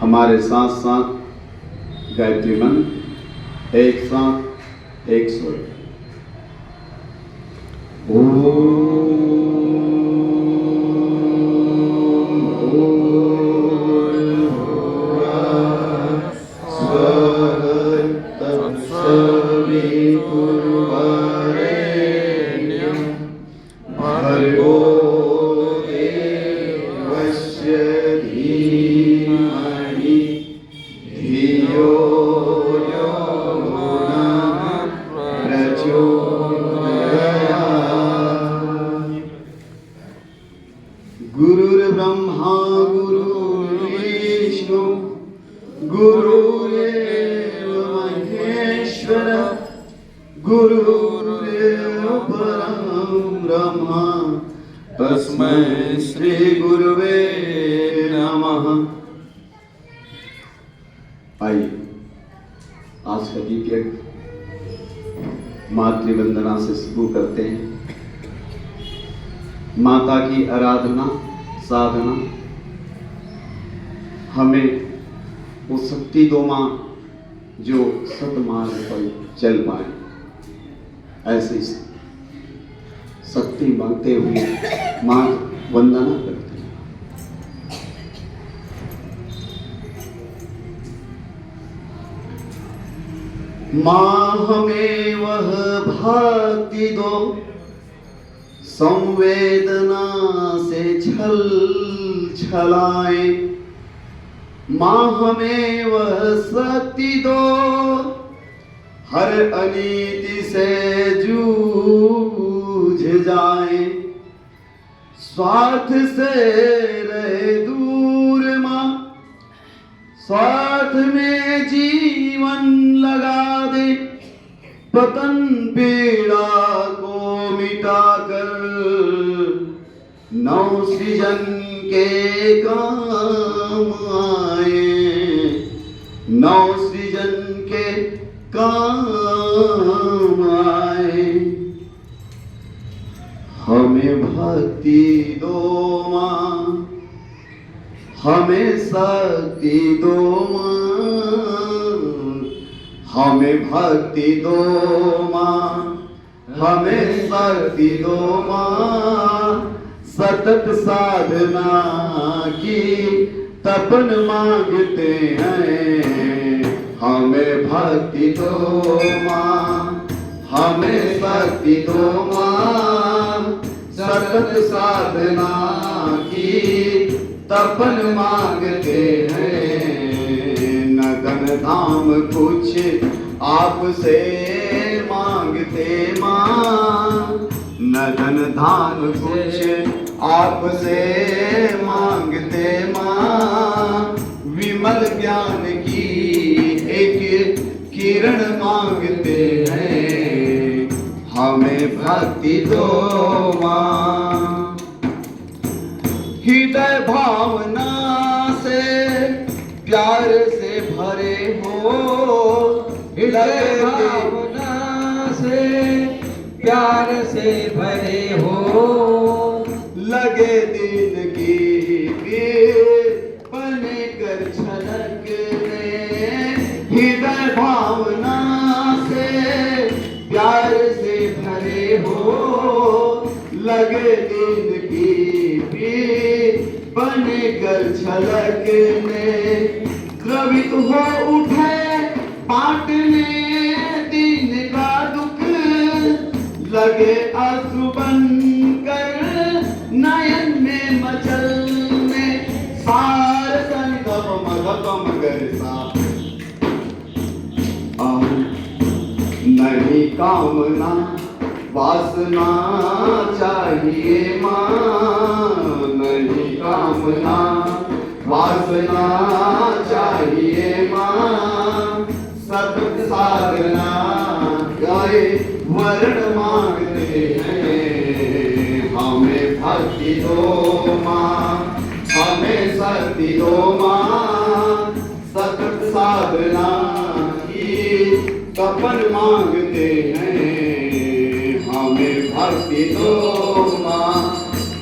हमारे साथ साथ गायत्री मंत्र एक साथ एक स्वर। गुरुर्ब्रह्मा गुरुर्विष्णु गुरुरेव महेश्वर गुरुरेव परं ब्रह्म तस्मै श्री गुरुवे नमः। आइए आज का गीत मातृवंदना से शुरू करते हैं। माता की आराधना साधना हमें वो शक्ति दो माँ जो सतमार्ग पर चल पाए, ऐसी शक्ति मांगते हुए माँ वंदना करते हैं। माँ हमें वह भक्ति दो संवेदना से छल छलाए, माँ हमें वह शक्ति दो हर अनीति से जूझ जाए, स्वार्थ से रहे दूर माँ स्वार्थ में जीवन लगा दे, पतन पीड़ा को मिटाकर नव सृजन के काम आए, नव सृजन के काम आए। हमें भक्ति दो माँ हमें शक्ति दो माँ, हमें भक्ति दो माँ हमें शक्ति दो माँ, सतत साधना की तपन मांगते हैं। हमें भक्ति दो माँ हमें शक्ति दो माँ, सतत साधना की तपन मांगते हैं। न धन धाम कुछ आपसे मांगते माँ, न धन धाम कुछ आपसे मांगते माँ, विमल ज्ञान की एक किरण मांगते हैं। हमें भक्ति दो माँ, हृदय भावना से प्यार से भरे हो, हृदय भावना से प्यार से भरे हो, लगे दिन की बने कर छलकने, हृदय भावना से प्यार से भरे हो, लगे दिन की बने कर छलकने, द्रवित हो उठे बांटने दिन का दुख, लगे आंसू बनकर नयन में मचलने, सार संगम मगम गरसा नहीं कामना वासना चाहिए माँ, नहीं कामना वासना चाहिए माँ, सतत साधना गाए वर्ण मांगते हैं। हमें भक्ति दो माँ हमें शक्ति दो माँ, सतत साधना की तपन मांगते हैं। हमें भक्ति दो माँ,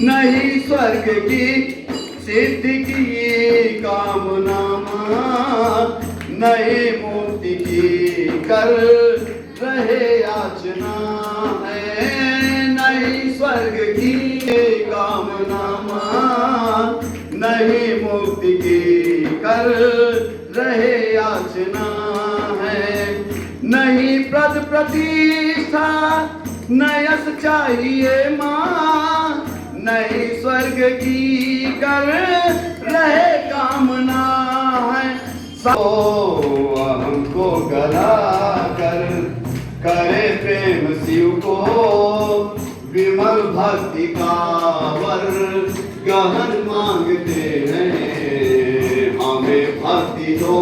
नहीं स्वर्ग की सिद्धि की कामना माँ, नहीं मुक्ति की कर रहे याचना है, नहीं स्वर्ग की कामना मान, नहीं मुक्ति की कर रहे याचना है, नहीं पद प्रतिष्ठा न यश चाहिए मां, नहीं स्वर्ग की कर रहे कामना है। हमको गला कर करे प्रेम शिव को, विमल भक्ति का वर गहन मांगते हैं। हमें भक्ति दो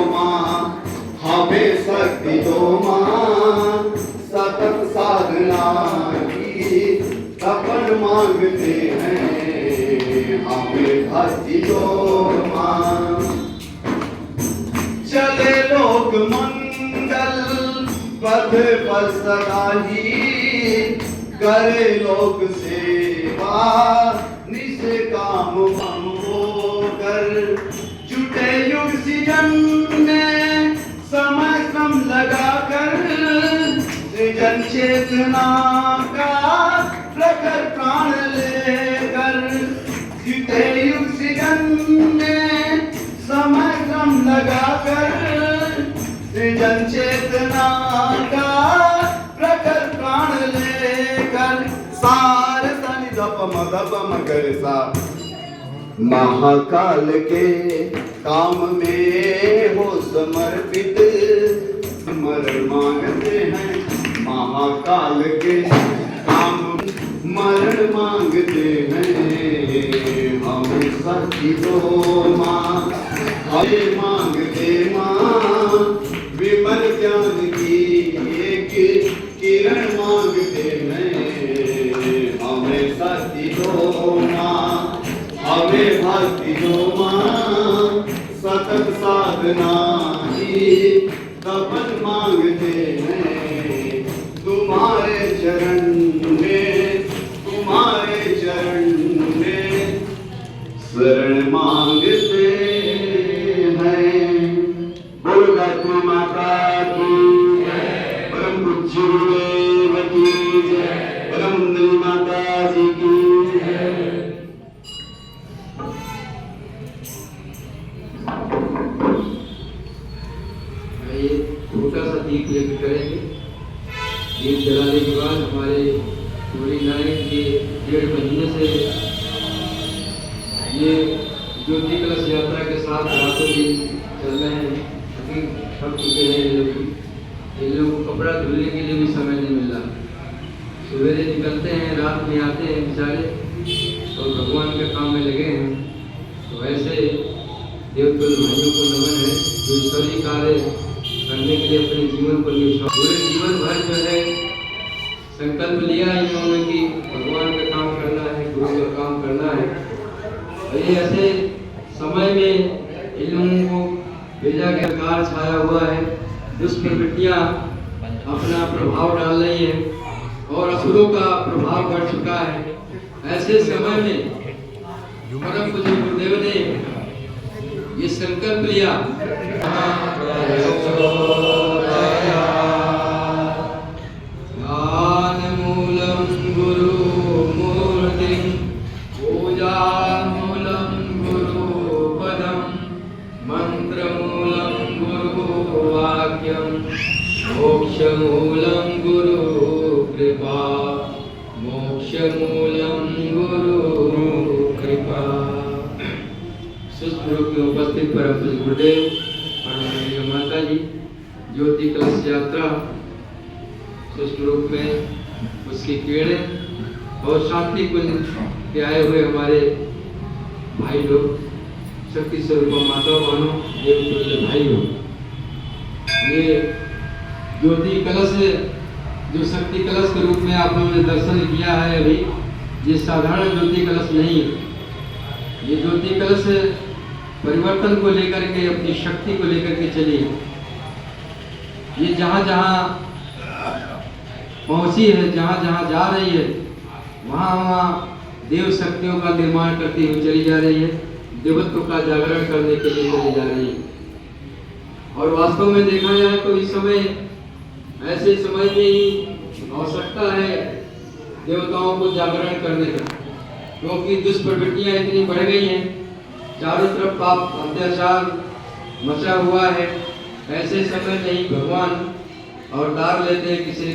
माँ, हमें शक्ति दो माँ, सतत साधना की तपन मांगते हैं। हमें भक्ति दो माँ, चले लोक मंगल पथ पर सदा ही, करे लोक सेवा निष्काम हम होकर, जुटे युग सृजन में समय श्रम लगाकर, सृजन चेतना का प्रखर प्राण लेकर, जुटे युग सृजन में समय श्रम लगाकर, सृजन चेतना का प्रखर प्राण लेकर, सार सनि धप मगर सा महाकाल के काम में हो समर्पित, मरण मांगते हैं महाकाल के काम, मरण मांगते हैं। हम शक्ति दो माँ, हमें मांगते माँ, विमल ज्ञान की एक किरण मांगते हैं। हमें शक्ति दो माँ, हमें भक्ति दो माँ, सतत साधना की तपन मांगते हैं। तुम्हारे चरण में, तुम्हारे चरण में शरण मांगते हैं। बोलो गायत्री माता की जय, परम पूज्य गुरुदेव की जय, परम वंदनी माता जी की जय। छोटा सा दीप लेकर करेंगे। दीप जलाने के बाद हमारे पूरी नायक के 1.5 महीने से ये ज्योति कलश यात्रा के साथ रातों दिन चल रहे हैं। अभी थक चुके हैं ये लोग को कपड़ा धुलने के लिए भी समय नहीं मिल रहा। सवेरे निकलते हैं, रात में आते हैं बेचारे, और भगवान के काम में लगे हैं। तो ऐसे देवकुल भाइयों को नमन है जो ईश्वरीय कार्य करने के लिए अपने जीवन को पूरे जीवन भर जो है संकल्प लिया इन्होंने कि भगवान का काम करना है, गुरु का काम करना है। और ये ऐसे समय में इन लोगों को भेजा के अंधकार छाया हुआ है, दुष्ट प्रवृत्तियां अपना प्रभाव डाल रही है और असुरों का प्रभाव बढ़ चुका है। ऐसे समय में परम पूज्य गुरुदेव ने ये संकल्प लिया, ज्ञान मूलम गुरु मूर्ति, पूजा मूलम गुरु पदम, मंत्र मूलम गुरु वाक्यम, मोक्ष मूलम गुरु कृपा, मोक्ष मूलम गुरु कृपा। रूप में उपस्थित परम पूज्य गुरुदेव और माता जी, ज्योति कलश यात्रा सुष्ट रूप में उसकी किरणें और शांति कुंज के आए हुए हमारे भाई लोग, शक्ति स्वरूप माता बहनों, देव भाई लोग, ये ज्योति कलश जो शक्ति कलश के रूप में आप लोगों ने दर्शन किया है अभी, ये साधारण ज्योति कलश नहीं है। ये ज्योति कलश परिवर्तन को लेकर के, अपनी शक्ति को लेकर के चली। ये जहाँ जहाँ पहुँची है, जहाँ जहाँ जा रही है, वहाँ वहाँ देव शक्तियों का निर्माण करती हुई चली जा रही है, देवत्व का जागरण करने के लिए चली जा रही है। और वास्तव में देखा जाए तो इस समय ऐसे समय में ही आवश्यकता है देवताओं को जागरण करने का, क्योंकि दुष्प्रवृत्तियां इतनी बढ़ गई हैं, चारों तरफ पाप अत्याचार मचा हुआ है। ऐसे समय में ही भगवान अवतार लेते हैं किसी